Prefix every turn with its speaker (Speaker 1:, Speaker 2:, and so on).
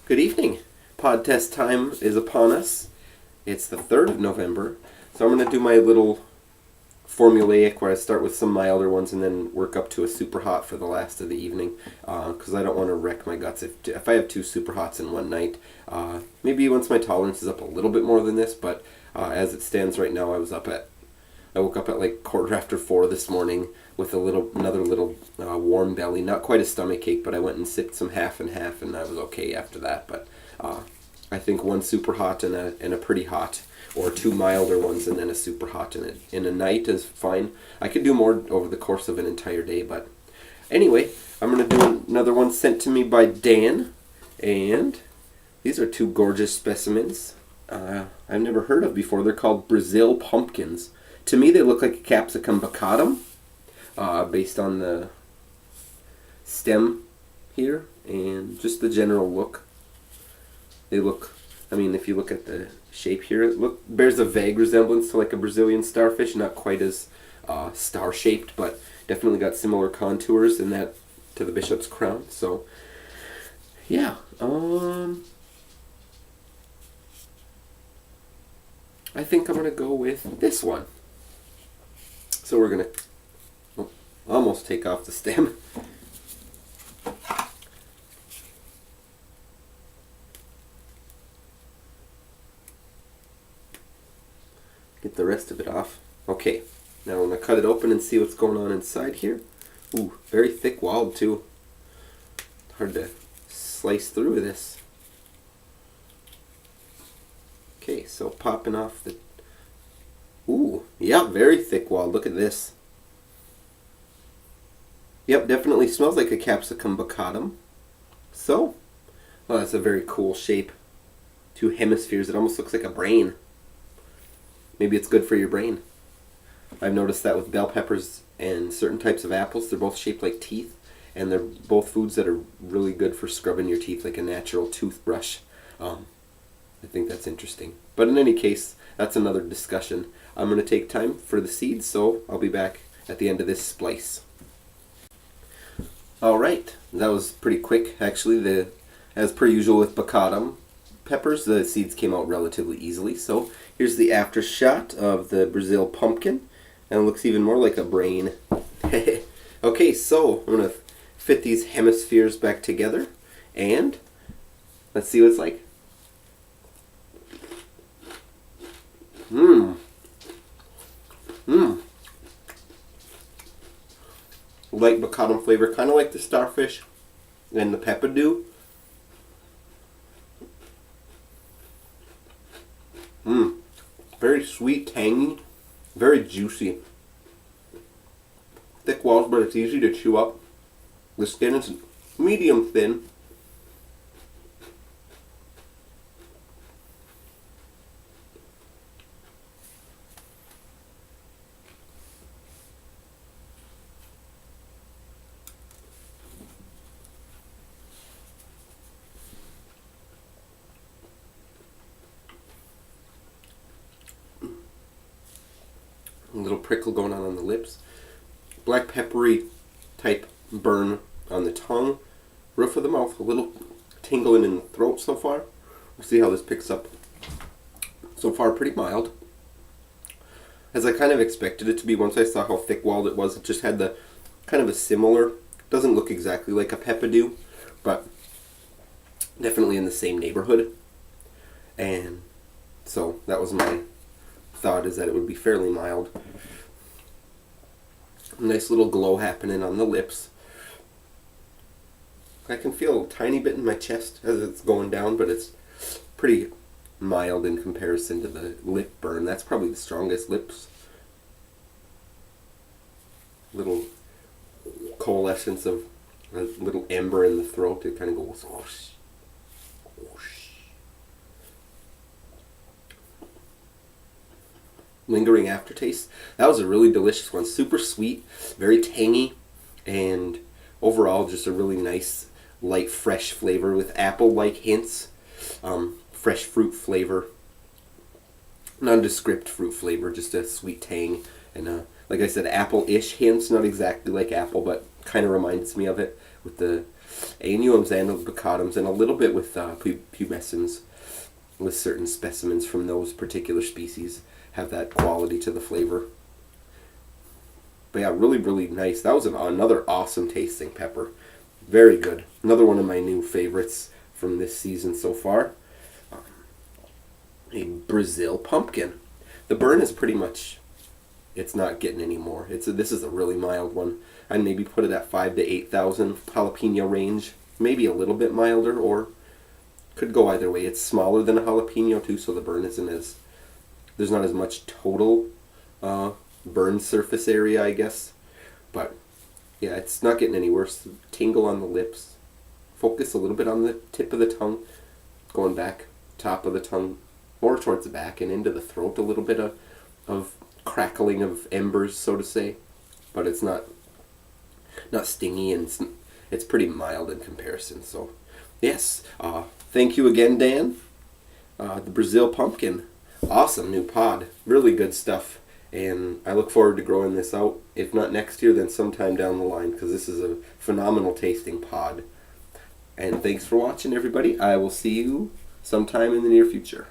Speaker 1: Good evening. Pod test time is upon us. It's the 3rd of November, so I'm going to do my little formulaic where I start with some milder ones and then work up to a super hot for the last of the evening, because I don't want to wreck my guts if I have 2 super hots in one night. Maybe once my tolerance is up a little bit more than this, but as it stands right now, I woke up at like 4:15 this morning with another little warm belly. Not quite a stomach ache, but I went and sipped some half and half, and I was okay after that. But I think one super hot and a pretty hot, or 2 milder ones and then a super hot in a night is fine. I could do more over the course of an entire day, but anyway, I'm going to do another one sent to me by Dan, and these are 2 gorgeous specimens I've never heard of before. They're called Brazil pumpkins. To me, they look like a capsicum bacatum, based on the stem here and just the general look. They look, if you look at the shape here, it bears a vague resemblance to like a Brazilian starfish, not quite as star-shaped, but definitely got similar contours in that to the bishop's crown. So, yeah. I think I'm going to go with this one. So we're going to almost take off the stem. Get the rest of it off. Okay, now I'm going to cut it open and see what's going on inside here. Ooh, very thick walled too. Hard to slice through this. Okay, so popping off the... Ooh, yeah, very thick walled. Look at this. Yep, definitely smells like a capsicum bacatum. So, well, that's a very cool shape. 2 hemispheres. It almost looks like a brain. Maybe it's good for your brain. I've noticed that with bell peppers and certain types of apples. They're both shaped like teeth, and they're both foods that are really good for scrubbing your teeth like a natural toothbrush. I think that's interesting. But in any case, that's another discussion. I'm going to take time for the seeds, so I'll be back at the end of this splice. Alright, that was pretty quick. Actually, as per usual with bacatum peppers, the seeds came out relatively easily. So here's the after shot of the Brazil pumpkin, and it looks even more like a brain. Okay, so I'm going to fit these hemispheres back together, and let's see what it's like. Light bacatum flavor, kind of like the starfish and the peppadew. Very sweet, tangy, very juicy. Thick walls, but it's easy to chew up. The skin is medium thin. A little prickle going on the lips. Black peppery type burn on the tongue. Roof of the mouth. A little tingling in the throat so far. We'll see how this picks up. So far, pretty mild. As I kind of expected it to be once I saw how thick-walled it was. It just had the kind of a similar, doesn't look exactly like a peppadew, but definitely in the same neighborhood. And so that was my thought, is that it would be fairly mild. Nice little glow happening on the lips. I can feel a tiny bit in my chest as it's going down, but it's pretty mild in comparison to the lip burn. That's probably the strongest lips. Little coalescence of a little ember in the throat. It kind of goes whoosh, whoosh. Lingering aftertaste. That was a really delicious one. Super sweet, very tangy, and overall just a really nice, light, fresh flavor with apple-like hints. Fresh fruit flavor. Nondescript fruit flavor, just a sweet tang. And like I said, apple-ish hints. Not exactly like apple, but kind of reminds me of it with the annuums and albicotums, and a little bit with pubescens, with certain specimens from those particular species have that quality to the flavor. But yeah, really, really nice. That was another awesome tasting pepper. Very good. Another one of my new favorites from this season so far. A Brazil pumpkin. The burn is pretty much, it's not getting any more. This is a really mild one. I'd maybe put it at 5,000 to 8,000 jalapeno range. Maybe a little bit milder, or could go either way. It's smaller than a jalapeno too, so the burn isn't as, there's not as much total burn surface area, I guess. But yeah, it's not getting any worse. Tingle on the lips. Focus a little bit on the tip of the tongue, going back, top of the tongue, more towards the back and into the throat. A little bit of crackling of embers, so to say. But it's not stingy, and it's pretty mild in comparison. So yes, thank you again, Dan. The Brazil pumpkin, awesome new pod, really good stuff, and I look forward to growing this out. If not next year, then sometime down the line, because this is a phenomenal tasting pod. And thanks for watching, everybody. I will see you sometime in the near future.